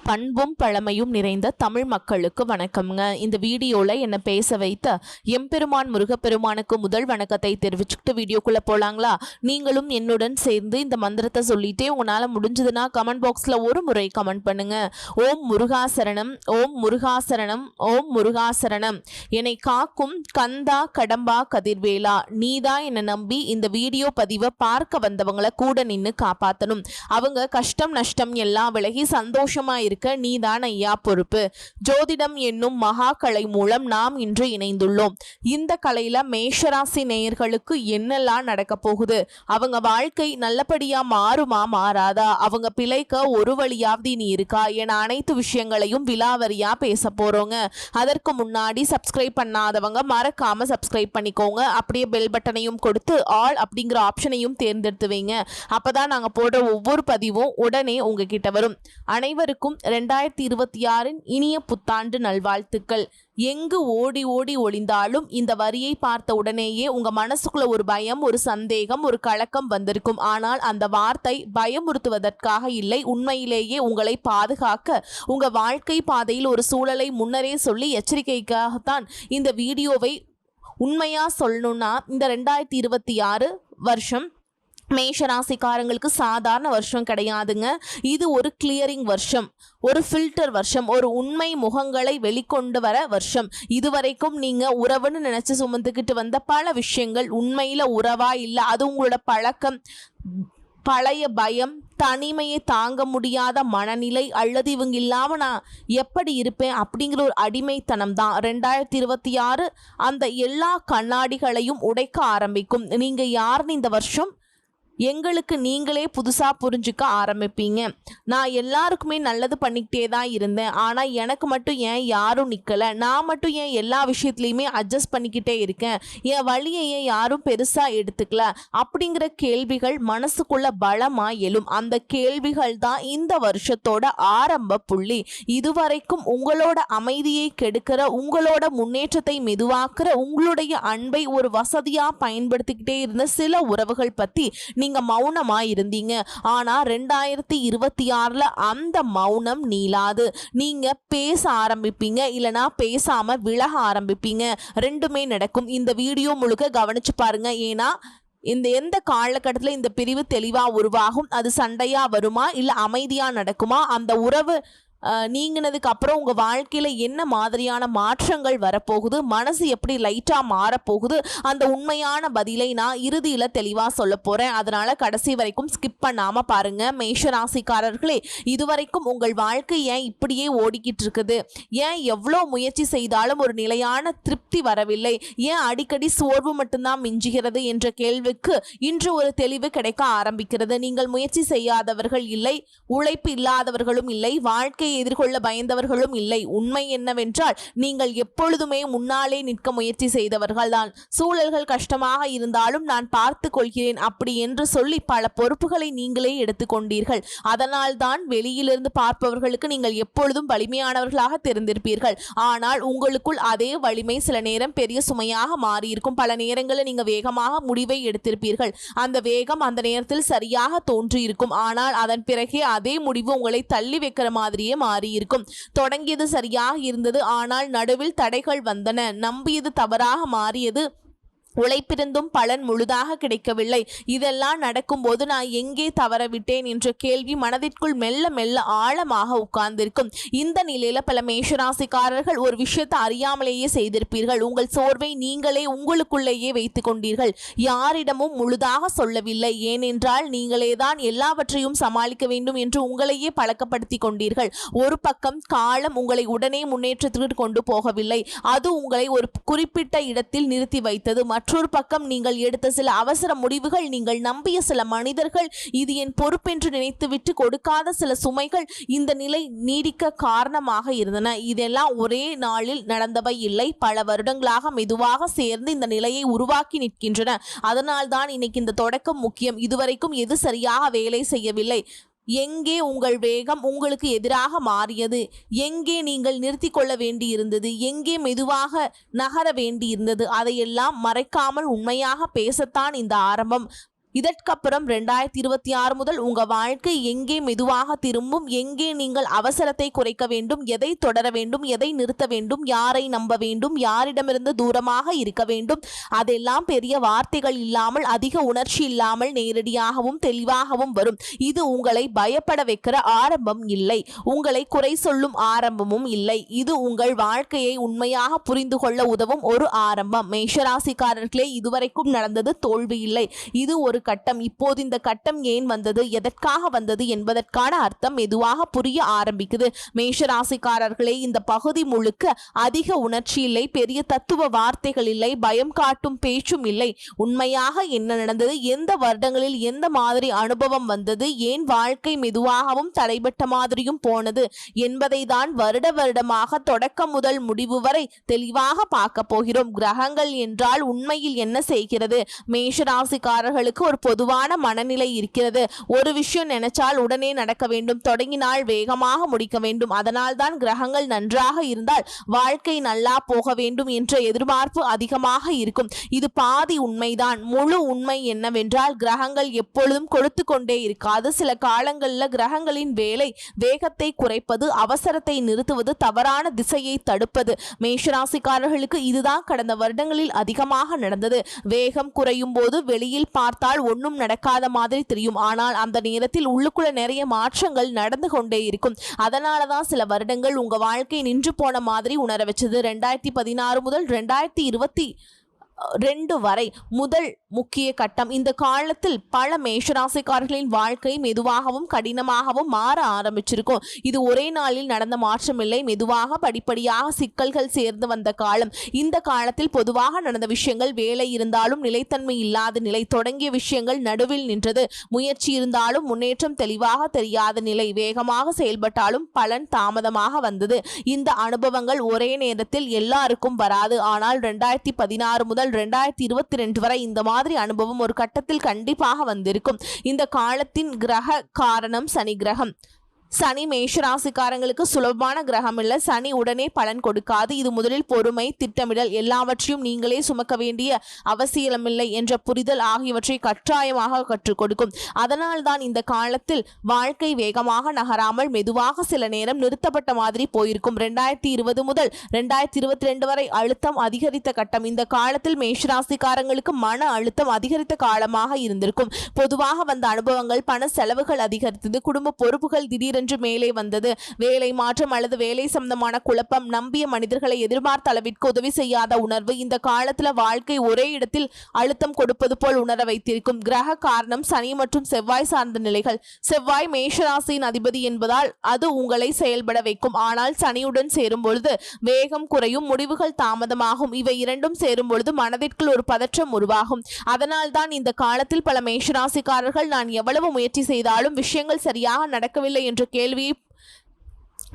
பண்பும் பழமையும் நிறைந்த தமிழ் மக்களுக்கு வணக்கம்ங்க. இந்த வீடியோல என்ன பேச வைத்த எம்பெருமான் முருகப்பெருமானுக்கு முதல் வணக்கத்தை தெரிவிச்சுக்கிட்டு வீடியோக்குள்ள போலாங்களா? நீங்களும் என்னுடன் சேர்ந்து இந்த மந்திரத்தை சொல்லிட்டே உங்களால முடிஞ்சதுன்னா கமெண்ட் பாக்ஸ்ல ஒரு முறை கமெண்ட் பண்ணுங்க. ஓம் முருகாசரணம், ஓம் முருகாசரணம், ஓம் முருகாசரணம். என்னை காக்கும் கந்தா கடம்பா கதிர்வேலா, நீதான் என்னை நம்பி இந்த வீடியோ பதிவை பார்க்க வந்தவங்களை கூட நின்று காப்பாற்றணும். அவங்க கஷ்டம் நஷ்டம் எல்லாம் விலகி சந்தோஷமா இருக்க நீதான் ஐயா பொறுப்பு. ஜோதிடம் என்னும் மகா கலை மூலம் நாம் இன்று இணைந்துள்ளோம். இந்த கலையில மேஷராசி நேயர்களுக்கு என்னெல்லாம் நடக்க போகுது, அவங்க வாழ்க்கை நல்லபடியா மாறுமா மாறாதா, அவங்க பிழைக்க ஒரு வழியாவது நீ இருக்கா என அனைத்து விஷயங்களையும் விலாவரியா பேச போறோங்க. அதற்கு முன்னாடி சப்ஸ்கிரைப் பண்ணாதவங்க மறக்காம சப்ஸ்கிரைப் பண்ணிக்கோங்க. அப்படியே பெல் பட்டனையும் கொடுத்து ஆல் அப்படிங்கிற ஆப்ஷனையும் தேர்ந்தெடுத்து வைங்க. அப்பதான் நாங்க போடுற ஒவ்வொரு பதிவும் உடனே உங்ககிட்ட வரும். அனைவருக்கும் 2026 இனிய புத்தாண்டு நல்வாழ்த்துக்கள். எங்கு ஓடி ஓடி ஒளிந்தாலும் இந்த வரியை பார்த்த உடனேயே உங்க மனசுக்குள்ள ஒரு பயம், ஒரு சந்தேகம், ஒரு கலக்கம் வந்திருக்கும். ஆனால் அந்த வார்த்தை பயமுறுத்துவதற்காக இல்லை, உண்மையிலேயே உங்களை பாதுகாக்க, உங்க வாழ்க்கை பாதையில் ஒரு சூழலை முன்னரே சொல்லி எச்சரிக்கைக்காகத்தான் இந்த வீடியோவை. உண்மையா சொல்லணும்னா இந்த 2026 வருஷம் மேஷராசிக்காரங்களுக்கு சாதாரண வருஷம் கிடையாதுங்க. இது ஒரு கிளியரிங் வருஷம், ஒரு ஃபில்டர் வருஷம், ஒரு உண்மை முகங்களை வெளிக்கொண்டு வர வருஷம். இதுவரைக்கும் நீங்க உறவுன்னு நினைச்சு சுமந்துக்கிட்டு வந்த பல விஷயங்கள் உண்மையில உறவா இல்லை, அது உங்களோட பழக்கம், பழைய பயம், தனிமையை தாங்க முடியாத மனநிலை, அல்லது இவங்க இல்லாமல் நான் எப்படி இருப்பேன் அப்படிங்கிற ஒரு அடிமைத்தனம் தான் 2026 அந்த எல்லா கண்ணாடிகளையும் உடைக்க ஆரம்பிக்கும். நீங்கள் யாருன்னு இந்த வருஷம் எங்களுக்கு நீங்களே புதுசாக புரிஞ்சுக்க ஆரம்பிப்பீங்க. நான் எல்லாருக்குமே நல்லது பண்ணிக்கிட்டே தான் இருந்தேன், ஆனால் எனக்கு மட்டும் ஏன் யாரும் நிற்கலை, நான் மட்டும் ஏன் எல்லா விஷயத்துலையுமே அட்ஜஸ்ட் பண்ணிக்கிட்டே இருக்கேன், என் வழியை ஏன் யாரும் பெருசாக எடுத்துக்கல அப்படிங்கிற கேள்விகள் மனசுக்குள்ள பலமாக எழும். அந்த கேள்விகள் தான் இந்த வருஷத்தோட ஆரம்ப புள்ளி. இதுவரைக்கும் உங்களோட அமைதியை கெடுக்கிற, உங்களோட முன்னேற்றத்தை மெதுவாக்குற, உங்களுடைய அன்பை ஒரு வசதியாக பயன்படுத்திக்கிட்டே இருந்த சில உறவுகள் பற்றி நீங்க மௌனமா இருந்தீங்க. ஆனா 2026 அந்த மௌனம் நீளாது. நீங்க பேச ஆரம்பிப்பீங்க, இல்லனா பேசாம விலக ஆரம்பிப்பீங்க. ரெண்டுமே நடக்கும். இந்த வீடியோ முழுக்க கவனிச்சு பாருங்க. ஏன்னா எந்த காலகட்டத்தில் இந்த பிரிவு தெளிவா உருவாகும், அது சண்டையா வருமா இல்ல அமைதியா நடக்குமா, அந்த உறவு நீங்கினதுக்கு அப்புறம் உங்க வாழ்க்கையில என்ன மாதிரியான மாற்றங்கள் வரப்போகுது, மனசு எப்படி லைட்டா மாறப்போகுது, அந்த உண்மையான பதிலை நான் இறுதியில தெளிவா சொல்ல போறேன். அதனால கடைசி வரைக்கும் ஸ்கிப் பண்ணாம பாருங்க. மேஷராசிக்காரர்களே, இதுவரைக்கும் உங்கள் வாழ்க்கை ஏன் இப்படியே ஓடிக்கிட்டு இருக்குது, ஏன் எவ்வளோ முயற்சி செய்தாலும் ஒரு நிலையான திருப்தி வரவில்லை, ஏன் அடிக்கடி சோர்வு மட்டும்தான் மிஞ்சுகிறது என்ற கேள்விக்கு இன்று ஒரு தெளிவு கிடைக்க ஆரம்பிக்கிறது. நீங்கள் முயற்சி செய்யாதவர்கள் இல்லை, உழைப்பு இல்லாதவர்களும் இல்லை, வாழ்க்கை எதிர்கொள்ள பயந்தவர்களும் இல்லை. உண்மை என்னவென்றால் நீங்கள் எப்பொழுதுமே முன்னாலே நிற்க முயற்சி செய்தவர்கள் தான். சூழல்கள் கஷ்டமாக இருந்தாலும் நான் பார்த்து கொள்கிறேன் அப்படி என்று சொல்லி பல பொறுப்புகளை நீங்களே எடுத்துக்கொண்டீர்கள். அதனால் தான் வெளியிலிருந்து பார்ப்பவர்களுக்கு நீங்கள் எப்பொழுதும் வலிமையானவர்களாக தெரிந்திருப்பீர்கள். ஆனால் உங்களுக்குள் அதே வலிமை சில நேரம் பெரிய சுமையாக மாறியிருக்கும். பல நேரங்களில் நீங்க வேகமாக முடிவை எடுத்திருப்பீர்கள். அந்த வேகம் அந்த நேரத்தில் சரியாக தோன்றியிருக்கும். ஆனால் அதன் பிறகே அதே முடிவு உங்களை தள்ளி வைக்கிற மாதிரியே மாறியிருக்கும். தொடங்கியது சரியாக இருந்தது, ஆனால் நடுவில் தடைகள் வந்தன. நம்பியது தவறாக மாறியது. உழைப்பிருந்தும் பலன் முழுதாக கிடைக்கவில்லை. இதெல்லாம் நடக்கும்போது நான் எங்கே தவறவிட்டேன் என்ற கேள்வி மனதிற்குள் மெல்ல மெல்ல ஆழமாக உட்கார்ந்திருக்கும். இந்த நிலையில பல மேஷராசிக்காரர்கள் ஒரு விஷயத்தை அறியாமலேயே செய்திருப்பீர்கள். உங்கள் சோர்வை நீங்களே உங்களுக்குள்ளேயே வைத்துக் கொண்டீர்கள். யாரிடமும் முழுதாக சொல்லவில்லை. ஏனென்றால் நீங்களே தான் எல்லாவற்றையும் சமாளிக்க வேண்டும் என்று உங்களையே பழக்கப்படுத்தி கொண்டீர்கள். ஒரு பக்கம் காலம் உங்களை உடனே முன்னேற்றத்திற்கு கொண்டு போகவில்லை, அது உங்களை ஒரு குறிப்பிட்ட இடத்தில் நிறுத்தி வைத்தது. மற்றொரு பக்கம் நீங்கள் எடுத்த சில அவசர முடிவுகள், நீங்கள் நம்பிய சில மனிதர்கள், இது என் பொறுப்பென்று நினைத்துவிட்டு கொடுக்காத சில சுமைகள் இந்த நிலை நீடிக்க காரணமாக இருந்தன. இதெல்லாம் ஒரே நாளில் நடந்தவை இல்லை, பல வருடங்களாக மெதுவாக சேர்ந்து இந்த நிலையை உருவாக்கி நிற்கின்றன. அதனால்தான் இன்னைக்கு இந்த தொடக்கம் முக்கியம். இதுவரைக்கும் எது சரியாக வேலை செய்யவில்லை, எங்கே உங்கள் வேகம் உங்களுக்கு எதிராக மாறியது, எங்கே நீங்கள் நிறுத்தி கொள்ள வேண்டியிருந்தது, எங்கே மெதுவாக நகர வேண்டியிருந்தது, அதையெல்லாம் மறைக்காமல் உண்மையாக பேசத்தான் இந்த ஆரம்பம். இதற்கப்புறம் 2026 முதல் உங்க வாழ்க்கை எங்கே மெதுவாக திரும்பும், எங்கே நீங்கள் அவசரத்தை குறைக்க வேண்டும், எதை தொடர வேண்டும், எதை நிறுத்த வேண்டும், யாரை நம்ப வேண்டும், யாரிடமிருந்து தூரமாக இருக்க வேண்டும், அதெல்லாம் பெரிய வார்த்தைகள் இல்லாமல் அதிக உணர்ச்சி இல்லாமல் நேரடியாகவும் தெளிவாகவும் வரும். இது உங்களை பயப்பட வைக்கிற ஆரம்பம் இல்லை, உங்களை குறை சொல்லும் ஆரம்பமும் இல்லை. இது உங்கள் வாழ்க்கையை உண்மையாக புரிந்து கொள்ள உதவும் ஒரு ஆரம்பம். மேஷராசிக்காரர்களே, இதுவரைக்கும் நடந்தது தோல்வி இல்லை, இது ஒரு கட்டம். இப்போது இந்த கட்டம் ஏன் வந்தது, எதற்காக வந்தது என்பதற்கான அர்த்தம் மெதுவாக புரிய ஆரம்பிக்குது. மேஷராசிக்காரர்களே, இந்த பகுதி முழுக்க அதிக உணர்ச்சி இல்லை, பெரிய தத்துவ வார்த்தைகள் இல்லை, பயம் காட்டும் பேச்சும் இல்லை. உண்மையாக என்ன நடந்தது, எந்த வருடங்களில் எந்த மாதிரி அனுபவம் வந்தது, ஏன் வாழ்க்கை மெதுவாகவும் தடைபட்ட மாதிரியும் போனது என்பதை தான் வருடமாக தொடக்கம் முதல் முடிவு வரை தெளிவாக பார்க்க போகிறோம். கிரகங்கள் என்றால் உண்மையில் என்ன செய்கிறது? மேஷராசிக்காரர்களுக்கு ஒரு பொதுவான மனநிலை இருக்கிறது. ஒரு விஷயம் நினைச்சால் உடனே நடக்க வேண்டும், தொடங்கினால் வேகமாக முடிக்க வேண்டும். அதனால் தான் கிரகங்கள் நன்றாக இருந்தால் வாழ்க்கை நல்லா போக வேண்டும் என்ற எதிர்பார்ப்பு அதிகமாக இருக்கும். இது பாதி உண்மைதான். முழு உண்மை என்னவென்றால் கிரகங்கள் எப்பொழுதும் கொடுத்து கொண்டே இருக்காது. சில காலங்களில் கிரகங்களின் வேலை வேகத்தை குறைப்பது, அவசரத்தை நிறுத்துவது, தவறான திசையை தடுப்பது. மேஷராசிக்காரர்களுக்கு இதுதான் கடந்த வருடங்களில் அதிகமாக நடந்தது. வேகம் குறையும் போது வெளியில் பார்த்தால் ஒன்றும் நடக்காத மாதிரி தெரியும், ஆனால் அந்த நேரத்தில் உள்ளுக்குள்ள நிறைய மாற்றங்கள் நடந்து கொண்டே இருக்கும். அதனால தான் சில வருடங்கள் உங்க வாழ்க்கை நின்று போன மாதிரி உணர வச்சது. 2016 முதல் 2022 வரை முதல் முக்கிய கட்டம். இந்த காலத்தில் பல மேஷராசிக்காரர்களின் வாழ்க்கை மெதுவாகவும் கடினமாகவும் மாற ஆரம்பிச்சிருக்கும். இது ஒரே நாளில் நடந்த மாற்றம் இல்லை, மெதுவாக படிப்படியாக சிக்கல்கள் சேர்ந்து வந்த காலம். இந்த காலத்தில் பொதுவாக நடந்த விஷயங்கள், வேலை இருந்தாலும் நிலைத்தன்மை இல்லாத நிலை, தொடங்கிய விஷயங்கள் நடுவில் நின்றது, முயற்சி இருந்தாலும் முன்னேற்றம் தெளிவாக தெரியாத நிலை, வேகமாக செயல்பட்டாலும் பலன் தாமதமாக வந்தது. இந்த அனுபவங்கள் ஒரே நேரத்தில் எல்லாருக்கும் வராது. ஆனால் 2016 முதல் 2022 வரை இந்த மாதிரி அனுபவம் ஒரு கட்டத்தில் கண்டிப்பாக வந்திருக்கும். இந்த காலத்தின் கிரக காரணம் சனி கிரகம். சனி மேஷராசிக்காரங்களுக்கு சுலபமான கிரகம் இல்லை. சனி உடனே பலன் கொடுக்காது. இது முதலில் பொறுமை, திட்டமிடல், எல்லாவற்றையும் நீங்களே சுமக்க வேண்டிய அவசியமில்லை என்ற புரிதல் ஆகியவற்றை கட்டாயமாக கற்றுக் கொடுக்கும். அதனால் தான் இந்த காலத்தில் வாழ்க்கை வேகமாக நகராமல் மெதுவாக சில நேரம் நிறுத்தப்பட்ட மாதிரி போயிருக்கும். 2020 முதல் 2022 வரை அழுத்தம் அதிகரித்த கட்டம். இந்த காலத்தில் மேஷராசிக்காரங்களுக்கு மன அழுத்தம் அதிகரித்த காலமாக இருந்திருக்கும். பொதுவாக வந்த அனுபவங்கள், பண செலவுகள் அதிகரித்தது, குடும்ப பொறுப்புகள் திடீரென்று மேலே வந்தது, வேலை மாற்றம் அல்லது வேலை சம்பந்தமான குழப்பம், நம்பிய மனிதர்களை எதிர்பார்த்த அளவிற்கு உதவி செய்யாத உணர்வு. இந்த காலத்துல வாழ்க்கை ஒரே இடத்தில் அழுத்தம் கொடுப்பது போல் உணர வைத்திருக்கும். கிரக காரணம் சனி மற்றும் செவ்வாய் சார்ந்த நிலைகள். செவ்வாய் மேஷராசியின் அதிபதி என்பதால் அது உங்களை செயல்பட வைக்கும். ஆனால் சனியுடன் சேரும் பொழுது வேகம் குறையும், முடிவுகள் தாமதமாகும். இவை இரண்டும் சேரும் பொழுது மனதிற்குள் ஒரு பதற்றம் உருவாகும். அதனால் தான் இந்த காலத்தில் பல மேஷராசிக்காரர்கள் நான் எவ்வளவு முயற்சி செய்தாலும் விஷயங்கள் சரியாக நடக்கவில்லை என்ற கேள்வியை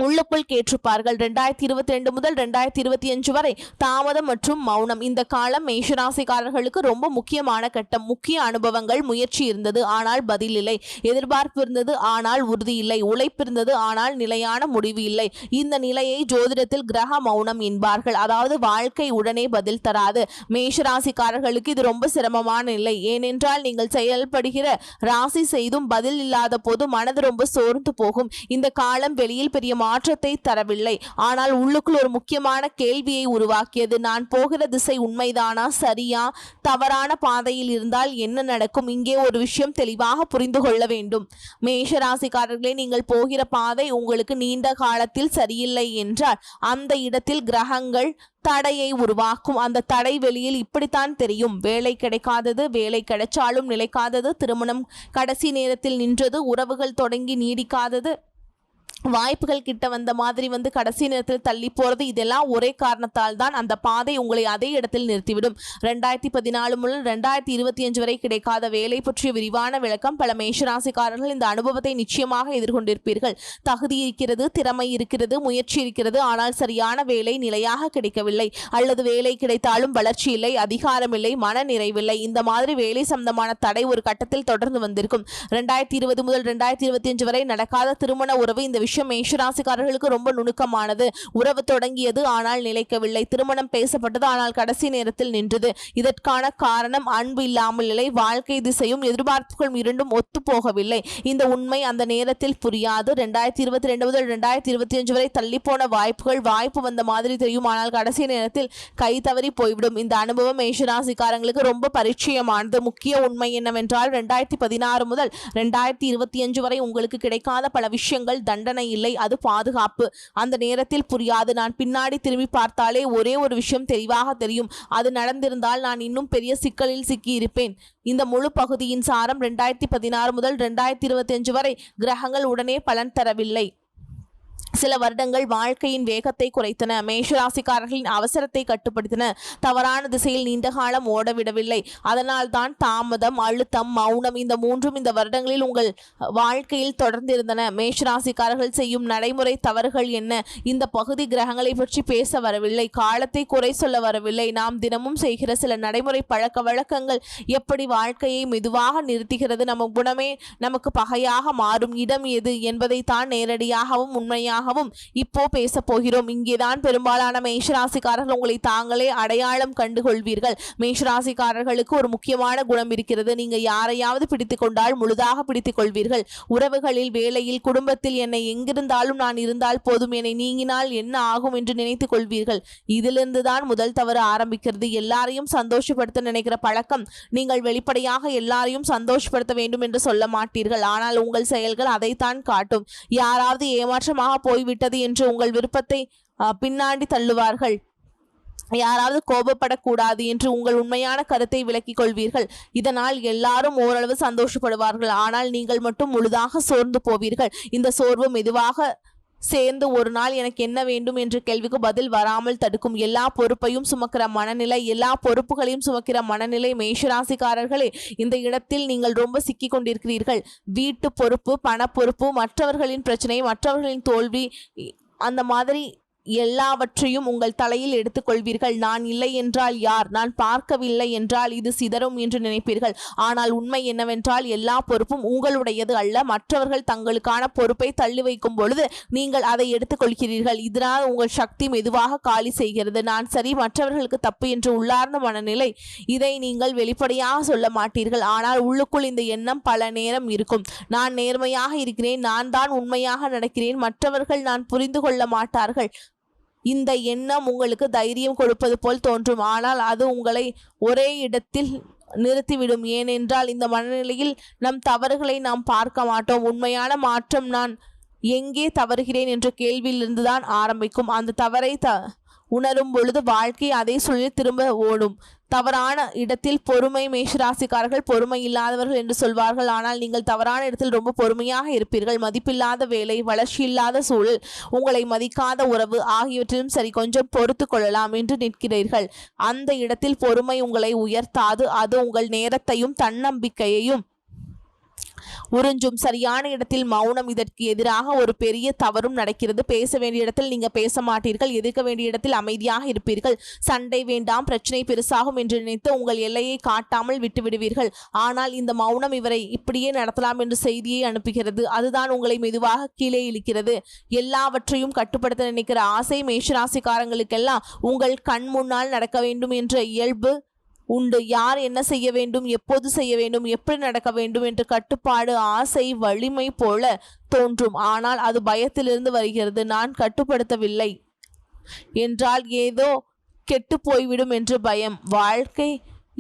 உள்ளுக்குள் கேட்டிருப்பார்கள். 2022 முதல் 2025 வரை தாமதம் மற்றும் மௌனம். இந்த காலம் மேஷராசிக்காரர்களுக்கு ரொம்ப முக்கியமான கட்டம். முக்கிய அனுபவங்கள், முயற்சி இருந்தது ஆனால் பதில் இல்லை, எதிர்பார்ப்பு இருந்தது ஆனால் உறுதி இல்லை, உழைப்பு இருந்தது ஆனால் நிலையான முடிவு இல்லை. இந்த நிலையை ஜோதிடத்தில் கிரக மௌனம் என்பார்கள். அதாவது வாழ்க்கை உடனே பதில் தராது. மேஷராசிக்காரர்களுக்கு இது ரொம்ப சிரமமான நிலை. ஏனென்றால் நீங்கள் செயல்படுகிற ராசி செய்தும் பதில் இல்லாத போது மனது ரொம்ப சோர்ந்து போகும். இந்த காலம் வெளியில் பெரிய மாற்றத்தை தரவில்லை, ஆனால் உள்ளுக்குள் ஒரு முக்கியமான கேள்வியை உருவாக்கியது. நான் போகிற திசை உண்மைதானா, சரியா, தவறான பாதையில் இருந்தால் என்ன நடக்கும்? இங்கே ஒரு விஷயம் தெளிவாக புரிந்து கொள்ள வேண்டும். மேஷராசிக்காரர்களே, நீங்கள் போகிற பாதை உங்களுக்கு நீண்ட காலத்தில் சரியில்லை என்றால் அந்த இடத்தில் கிரகங்கள் தடையை உருவாக்கும். அந்த தடை வெளியில் இப்படித்தான் தெரியும். வேலை கிடைக்காதது, வேலை கிடைச்சாலும் நிலைக்காதது, திருமணம் கடைசி நேரத்தில் நின்றது, உறவுகள் தொடங்கி நீடிக்காதது, வாய்ப்புகள் கிட்ட வந்த மாதிரி கடைசி நேரத்தில் தள்ளி போறது. இதெல்லாம் ஒரே காரணத்தால் தான் அந்த பாதை உங்களை அதே இடத்தில் நிறுத்திவிடும். 2014 முதல் 2025 வரை கிடைக்காத வேலை பற்றிய விரிவான விளக்கம். பல மேஷராசிக்காரர்கள் இந்த அனுபவத்தை நிச்சயமாக எதிர்கொண்டிருப்பீர்கள். தகுதி இருக்கிறது, திறமை இருக்கிறது, முயற்சி இருக்கிறது, ஆனால் சரியான வேலை நிலையாக கிடைக்கவில்லை, அல்லது வேலை கிடைத்தாலும் வளர்ச்சி இல்லை, அதிகாரம் இல்லை, மன நிறைவில்லை. இந்த மாதிரி வேலை சம்பந்தமான தடை ஒரு கட்டத்தில் தொடர்ந்து வந்திருக்கும். 2020 முதல் 2025 வரை நடக்காத திருமண உறவு இந்த விஷயம் மேஷராசிக்காரர்களுக்கு ரொம்ப நுணுக்கமானது. உறவு தொடங்கியது ஆனால் நிலைக்கவில்லை. திருமணம் பேசப்பட்டது ஆனால் கடைசி நேரத்தில் நின்றது. இதற்கான காரணம் அன்பு இல்லாமல் இல்லை. வாழ்க்கை திசையும் எதிர்பார்ப்புகளும் இரண்டும் ஒத்து போகவில்லை. இந்த உண்மை அந்த நேரத்தில் புரியாது. 2022 முதல் 2025 வரை தள்ளிப்போன வாய்ப்பு வந்த மாதிரி தெரியும். ஆனால் கடைசி நேரத்தில் கை தவறி போய்விடும். இந்த அனுபவம் மேஷராசிக்காரங்களுக்கு ரொம்ப பரிச்சயமானது. முக்கிய உண்மை என்னவென்றால் 2016 முதல் 2025 வரை உங்களுக்கு கிடைக்காத பல விஷயங்கள் தண்டனை இல்லை, அது பாதுகாப்பு. அந்த நேரத்தில் புரியாது. நான் பின்னாடி திரும்பி பார்த்தாலே ஒரே ஒரு விஷயம் தெளிவாக தெரியும். அது நடந்திருந்தால் நான் இன்னும் பெரிய சிக்கலில் சிக்கியிருப்பேன். இந்த முழு பகுதியின் சாரம் 2016 முதல் 2025 வரை கிரகங்கள் உடனே பலன் தரவில்லை. சில வருடங்கள் வாழ்க்கையின் வேகத்தை குறைத்தன. மேஷராசிக்காரர்களின் அவசரத்தை கட்டுப்படுத்தின. தவறான திசையில் நீண்ட காலம் ஓடவிடவில்லை. அதனால் தான் தாமதம், அழுத்தம், மௌனம் இந்த மூன்றும் இந்த வருடங்களில் உங்கள் வாழ்க்கையில் தொடர்ந்திருந்தன. மேஷராசிக்காரர்கள் செய்யும் நடைமுறை தவறுகள் என்ன? இந்த பகுதி கிரகங்களை பற்றி பேச வரவில்லை, காலத்தை குறை சொல்ல வரவில்லை. நாம் தினமும் செய்கிற சில நடைமுறை பழக்க வழக்கங்கள் எப்படி வாழ்க்கையை மெதுவாக நிறுத்துகிறது, நம்ம குணமே நமக்கு பகையாக மாறும் இடம் எது என்பதை தான் நேரடியாகவும் உண்மையாக இப்போ பேச போகிறோம். இங்கேதான் பெரும்பாலான மேஷராசிக்காரர்கள் உங்களை தாங்களே அடையாளம் கண்டுகொள்வீர்கள். மேஷராசிக்காரர்களுக்கு ஒரு முக்கியமான குணம் இருக்கிறது. நீங்க யாரையாவது பிடித்துக் கொண்டால் முழுதாக பிடித்துக் கொள்வீர்கள். உறவுகளில், வேலையில், குடும்பத்தில் என்னை எங்கிருந்தாலும் நான் இருந்தால் போதும், என்னை நீங்கினால் என்ன ஆகும் என்று நினைத்துக் கொள்வீர்கள். இதிலிருந்து தான் முதல் தவறு ஆரம்பிக்கிறது. எல்லாரையும் சந்தோஷப்படுத்த நினைக்கிற பழக்கம். நீங்கள் வெளிப்படையாக எல்லாரையும் சந்தோஷப்படுத்த வேண்டும் என்று சொல்ல மாட்டீர்கள். ஆனால் உங்கள் செயல்கள் அதைத்தான் காட்டும். யாராவது ஏமாற்றமாக போய்விட்டது என்று உங்கள் விருப்பத்தை பின்னாடி தள்ளுவார்கள். யாராவது கோபப்படக்கூடாது என்று உங்கள் உண்மையான கருத்தை விலக்கிக் கொள்வீர்கள். இதனால் எல்லாரும் ஓரளவு சந்தோஷப்படுவார்கள். ஆனால் நீங்கள் மட்டும் முழுதாக சோர்ந்து போவீர்கள். இந்த சோர்வு மெதுவாக சேர்ந்து ஒரு நாள் எனக்கு என்ன வேண்டும் என்ற கேள்விக்கு பதில் வராமல் தடுக்கும். எல்லா பொறுப்பையும் சுமக்கிற மனநிலை, எல்லா பொறுப்புகளையும் சுமக்கிற மனநிலை. மேஷராசிக்காரர்களே, இந்த இடத்தில் நீங்கள் ரொம்ப சிக்கி கொண்டிருக்கிறீர்கள். வீட்டு பொறுப்பு, பண பொறுப்பு, மற்றவர்களின் பிரச்சனை, மற்றவர்களின் தோல்வி, அந்த மாதிரி எல்லாவற்றையும் உங்கள் தலையில் எடுத்துக்கொள்வீர்கள். நான் இல்லை என்றால் யார், நான் பார்க்கவில்லை என்றால் இது சிதறும் என்று நினைப்பீர்கள். ஆனால் உண்மை என்னவென்றால் எல்லா பொறுப்பும் உங்களுடையது அல்ல. மற்றவர்கள் தங்களுக்கான பொறுப்பை தள்ளி வைக்கும் பொழுது நீங்கள் அதை எடுத்துக்கொள்கிறீர்கள். இதனால் உங்கள் சக்தி மெதுவாக காலி செய்கிறது. நான் சரி, மற்றவர்களுக்கு தப்பு என்று உள்ளார்ந்த மனநிலை. இதை நீங்கள் வெளிப்படையாக சொல்ல மாட்டீர்கள். ஆனால் உள்ளுக்குள் இந்த எண்ணம் பல நேரம் இருக்கும். நான் நேர்மையாக இருக்கிறேன், நான் தான் உண்மையாக நடக்கிறேன், மற்றவர்கள் நான் புரிந்து கொள்ள மாட்டார்கள். இந்த எண்ணம் உங்களுக்கு தைரியம் கொடுப்பது போல் தோன்றும். ஆனால் அது உங்களை ஒரே இடத்தில் நிறுத்திவிடும். ஏனென்றால் இந்த மனநிலையில் நம் தவறுகளை நாம் பார்க்க மாட்டோம். உண்மையான மாற்றம் நான் எங்கே தவறுகிறேன் என்ற கேள்வியிலிருந்து தான் ஆரம்பிக்கும். அந்த தவறை உணரும் பொழுது வாழ்க்கை அதே சூழலில் திரும்ப ஓடும். தவறான இடத்தில் பொறுமை. மேஷராசிக்காரர்கள் பொறுமை இல்லாதவர்கள் என்று சொல்வார்கள். ஆனால் நீங்கள் தவறான இடத்தில் ரொம்ப பொறுமையாக இருப்பீர்கள். மதிப்பில்லாத வேலை, வளர்ச்சி இல்லாத சூழல், உங்களை மதிக்காத உறவு ஆகியவற்றிலும் சரி, கொஞ்சம் பொறுத்து கொள்ளலாம் என்று நிற்கிறீர்கள். அந்த இடத்தில் பொறுமை உங்களை உயர்த்தாது. அது உங்கள் நேரத்தையும் தன்னம்பிக்கையையும் உறிஞ்சும். சரியான இடத்தில் மௌனம். இதற்கு எதிராக ஒரு பெரிய தவறும் நடக்கிறது. பேச வேண்டிய இடத்தில் நீங்க பேச மாட்டீர்கள். எதிர்க்க வேண்டிய இடத்தில் அமைதியாக இருப்பீர்கள். சண்டை வேண்டாம், பிரச்சனை பெருசாகும் என்று நினைத்து உங்கள் எல்லையை காட்டாமல் விட்டுவிடுவீர்கள். ஆனால் இந்த மௌனம் இவரை இப்படியே நடத்தலாம் என்று செய்தியை அனுப்புகிறது. அதுதான் உங்களை மெதுவாக கீழே இழுக்கிறது. எல்லாவற்றையும் கட்டுப்படுத்த நினைக்கிற ஆசை. மேஷராசிக்காரங்களுக்கெல்லாம் உங்கள் கண் முன்னால் நடக்க வேண்டும் என்ற இயல்பு உண்டு. யார் என்ன செய்ய வேண்டும், எப்போது செய்ய வேண்டும், எப்படி நடக்க வேண்டும் என்ற கட்டுப்பாடு, ஆசை, வலிமை போல தோன்றும். ஆனால் அது பயத்திலிருந்து வருகிறது. நான் கட்டுப்படுத்தவில்லை என்றால் ஏதோ கெட்டு போய்விடும் என்று பயம். வாழ்க்கை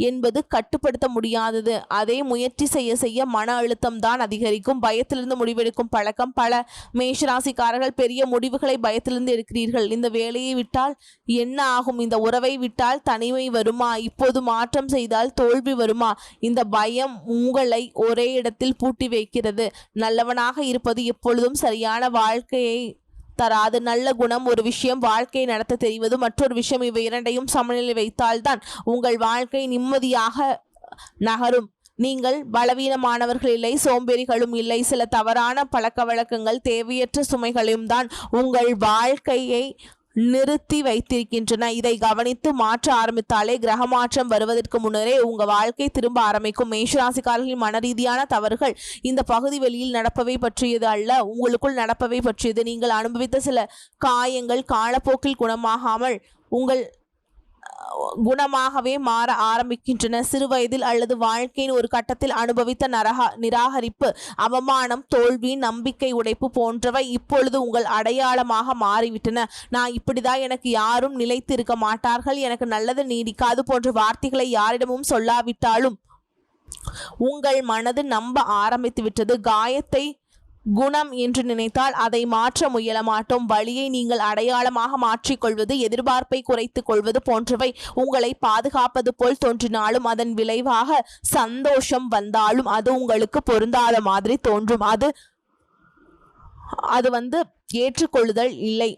என்பது கட்டுப்படுத்த முடியாதது. அதை முயற்சி செய்ய செய்ய மன அழுத்தம் தான் அதிகரிக்கும். பயத்திலிருந்து முடிவெடுக்கும் பழக்கம். பல மேஷராசிக்காரர்கள் பெரிய முடிவுகளை பயத்திலிருந்து எடுக்கிறீர்கள். இந்த வேலையை விட்டால் என்ன ஆகும், இந்த உறவை விட்டால் தனிமை வருமா, இப்போது மாற்றம் செய்தால் தோல்வி வருமா, இந்த பயம் உங்களை ஒரே இடத்தில் பூட்டி வைக்கிறது. நல்லவனாக இருப்பது எப்பொழுதும் சரியான வாழ்க்கையை தராது. நல்ல குணம் ஒரு விஷயம், வாழ்க்கையை நடத்த தெரிவது மற்றொரு விஷயம். இவை இரண்டையும் சமநிலை வைத்தால்தான் உங்கள் வாழ்க்கை நிம்மதியாக நகரும். நீங்கள் பலவீனமானவர்கள் இல்லை, சோம்பேறிகளும் இல்லை. சில தவறான பழக்க வழக்கங்கள், தேவையற்ற சுமைகளையும் தான் உங்கள் வாழ்க்கையை நிறுத்தி வைத்திருக்கின்றன. இதை கவனித்து மாற்ற ஆரம்பித்தாலே கிரக மாற்றம் வருவதற்கு முன்னரே உங்க வாழ்க்கை திரும்ப ஆரம்பிக்கும். மேஷராசிக்காரர்களின் மன ரீதியான தவறுகள் இந்த பகுதி வெளியில் நடப்பவை பற்றியது அல்ல, உங்களுக்குள் நடப்பவை பற்றியது. நீங்கள் அனுபவித்த சில காயங்கள் காலப்போக்கில் குணமாகாமல் உங்கள் குணமாகவே மாற ஆரம்பிக்கின்றன. சிறு வயதில் அல்லது வாழ்க்கையின் ஒரு கட்டத்தில் அனுபவித்த நிராகரிப்பு, அவமானம், தோல்வி, நம்பிக்கை உடைப்பு போன்றவை இப்பொழுது உங்கள் அடையாளமாக மாறிவிட்டன. நான் இப்படிதான், எனக்கு யாரும் நிலைத்து இருக்க மாட்டார்கள், எனக்கு நல்லது நீடிக்காது போன்ற வார்த்தைகளை யாரிடமும் சொல்லாவிட்டாலும் உங்கள் மனது நம்ப ஆரம்பித்து விட்டது. காயத்தை குணம் என்று நினைத்தால் அதை மாற்ற முயல மாட்டோம். வழியை நீங்கள் அடையாளமாக மாற்றிக்கொள்வது, எதிர்பார்ப்பை குறைத்துக் கொள்வது போன்றவை உங்களை பாதுகாப்பது போல் தோன்றினாலும் அதன் விளைவாக சந்தோஷம் வந்தாலும் அது உங்களுக்கு பொருந்தாத மாதிரி தோன்றும். அது ஏற்றுக்கொள்ளுதல் இல்லை.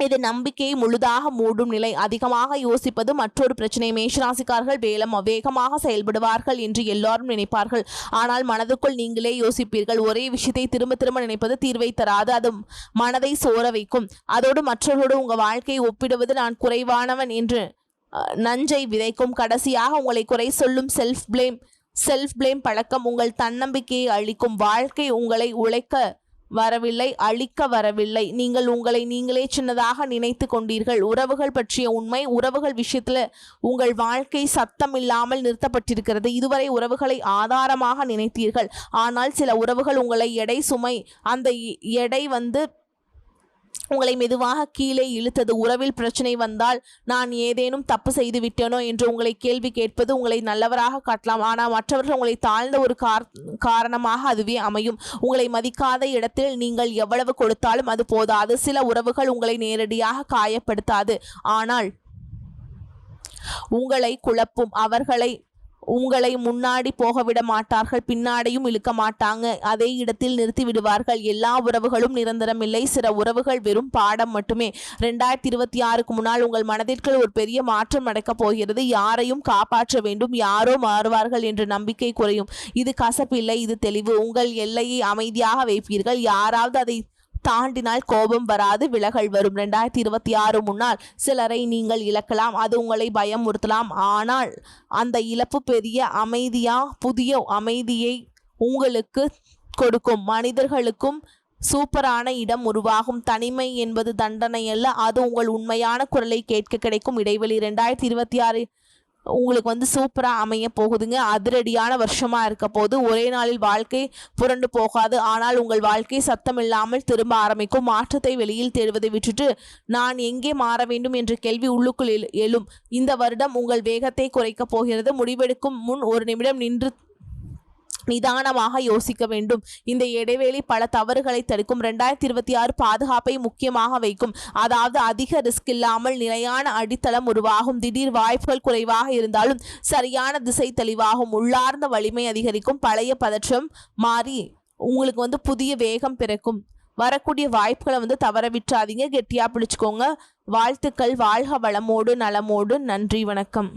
இது நம்பிக்கையை முழுதாக மூடும் நிலை. அதிகமாக யோசிப்பது மற்றொரு பிரச்சனை. மேஷராசிக்காரர்கள் வேகமாக செயல்படுவார்கள் என்று எல்லாரும் நினைப்பார்கள். ஆனால் மனதுக்குள் நீங்களே யோசிப்பீர்கள். ஒரே விஷயத்தை திரும்ப திரும்ப நினைப்பது தீர்வை தராது, அது மனதை சோர வைக்கும். அதோடு மற்றவர்களோடு உங்கள் வாழ்க்கையை ஒப்பிடுவது நான் குறைவானவன் என்று நஞ்சை விதைக்கும். கடைசியாக உங்களை குறை சொல்லும் செல்ஃப் பிளேம் பழக்கம் உங்கள் தன்னம்பிக்கையை அளிக்கும். வாழ்க்கை உங்களை உழைக்க வரவில்லை, அழிக்க வரவில்லை. நீங்கள் உங்களை நீங்களே சின்னதாக நினைத்து கொண்டீர்கள். உறவுகள் பற்றிய உண்மை, உறவுகள் விஷயத்துல உங்கள் வாழ்க்கை சத்தம் இல்லாமல் நிறுத்தப்பட்டிருக்கிறது. இதுவரை உறவுகளை ஆதாரமாக நினைத்தீர்கள். ஆனால் சில உறவுகள் உங்களை சுமை, அந்த எடை உங்களை மெதுவாக கீழே இழுத்தது. உறவில் பிரச்சனை வந்தால் நான் ஏதேனும் தப்பு செய்து விட்டேனோ என்று உங்களை கேள்வி கேட்பது உங்களை நல்லவராக காட்டலாம். ஆனால் மற்றவர்கள் உங்களை தாழ்ந்த ஒரு காரணமாக அதுவே அமையும். உங்களை மதிக்காத இடத்தில் நீங்கள் எவ்வளவு கொடுத்தாலும் அது போதாது. சில உறவுகள் உங்களை நேரடியாக காயப்படுத்தாது, ஆனால் உங்களை குழப்பும். உங்களை முன்னாடி போக விட மாட்டார்கள், பின்னாடியும் இழுக்க மாட்டாங்க, அதே இடத்தில் நிறுத்தி விடுவார்கள். எல்லா உறவுகளும் நிரந்தரமில்லை, சில உறவுகள் வெறும் பாடம் மட்டுமே. 2026க்கு முன்னால் உங்கள் மனதிற்குள் ஒரு பெரிய மாற்றம் நடக்கப் போகிறது. யாரையும் காப்பாற்ற வேண்டும், யாரோ மாறுவார்கள் என்ற நம்பிக்கை குறையும். இது கசப்பில்லை, இது தெளிவு. உங்கள் எல்லையை அமைதியாக வைப்பீர்கள். யாராவது அதை தாண்டினால் கோபம் வராது, விலகல் வரும். 2026 முன்னால் சிலரை நீங்கள் இழக்கலாம், அது உங்களை பயமுறுத்தலாம். ஆனால் அந்த இழப்பு புதிய அமைதியை உங்களுக்கு கொடுக்கும். மனிதர்களுக்கும் சூப்பரான இடம் உருவாகும். தனிமை என்பது தண்டனை அல்ல, அது உங்கள் உண்மையான குரலை கேட்க கிடைக்கும் இடைவெளி. 2026 உங்களுக்கு சூப்பராக அமைய போகுதுங்க. அதிரடியான வருஷமாக இருக்க போது. ஒரே நாளில் வாழ்க்கை புரண்டு போகாது, ஆனால் உங்கள் வாழ்க்கை சத்தம் இல்லாமல் திரும்ப ஆரம்பிக்கும். மாற்றத்தை வெளியில் தேடுவதை விட்டுட்டு நான் எங்கே மாற வேண்டும் என்ற கேள்வி உள்ளுக்குள் எழும். இந்த வருடம் உங்கள் வேகத்தை குறைக்கப் போகிறது. முடிவெடுக்கும் முன் ஒரு நிமிடம் நின்று நிதானமாக யோசிக்க வேண்டும். இந்த இடைவெளி பல தவறுகளை தடுக்கும். 2026 பாதுகாப்பை முக்கியமாக வைக்கும். அதாவது அதிக ரிஸ்க் இல்லாமல் நிலையான அடித்தளம் உருவாகும். திடீர் வாய்ப்புகள் குறைவாக இருந்தாலும் சரியான திசை தெளிவாகும். உள்ளார்ந்த வலிமை அதிகரிக்கும். பழைய பதற்றம் மாறி உங்களுக்கு புதிய வேகம் பிறக்கும். வரக்கூடிய வாய்ப்புகளை தவற விட்டுறாதீங்க, கெட்டியா பிடிச்சுக்கோங்க. வாழ்த்துக்கள். வாழ்க வளமோடு நலமோடு. நன்றி, வணக்கம்.